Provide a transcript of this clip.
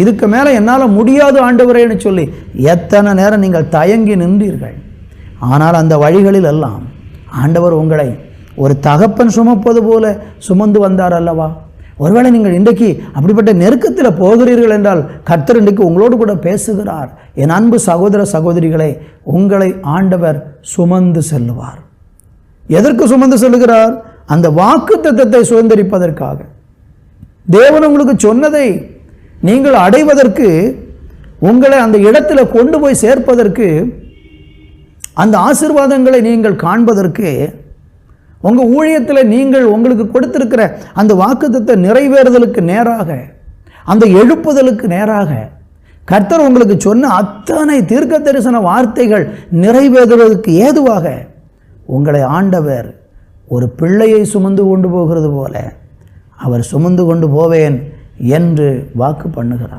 இதுக்கு மேலே என்னால் முடியாது ஆண்டவரேன்னு சொல்லி எத்தனை நேரம் நீங்கள் தயங்கி நின்றீர்கள். ஆனால் அந்த வழிகளில் எல்லாம் ஆண்டவர் உங்களை ஒரு தகப்பன் சுமப்பது போல சுமந்து வந்தார் அல்லவா? ஒருவேளை நீங்கள் இன்றைக்கு அப்படிப்பட்ட நெருக்கத்தில் போகிறீர்கள் என்றால் கர்த்தர் இன்றைக்கு உங்களோடு கூட பேசுகிறார். என் அன்பு சகோதர சகோதரிகளே, உங்களை ஆண்டவர் சுமந்து செல்லுவார். எதற்கு சுமந்து செல்லுகிறார்? அந்த வாக்குத்தத்தத்தை சுதந்திரிப்பதற்காக. தேவன் உங்களுக்கு சொன்னதை நீங்கள் அடைவதற்கு, உங்களை அந்த இடத்துல கொண்டு போய் சேர்ப்பதற்கு, அந்த ஆசீர்வாதங்களை நீங்கள் காண்பதற்கு, உங்கள் ஊழியத்தில் நீங்கள் உங்களுக்கு கொடுத்திருக்கிற அந்த வாக்குத்தத்த நிறைவேறுதலுக்கு நேராக, அந்த எழுப்புதலுக்கு நேராக கர்த்தர் உங்களுக்கு சொன்ன அத்தனை தீர்க்க தரிசன வார்த்தைகள் நிறைவேறுவதற்கு ஏதுவாக உங்களை ஆண்டவர் ஒரு பிள்ளையை சுமந்து கொண்டு போகிறது போல அவர் சுமந்து கொண்டு போவேன் என்று வாக்கு பண்ணுகிறார்.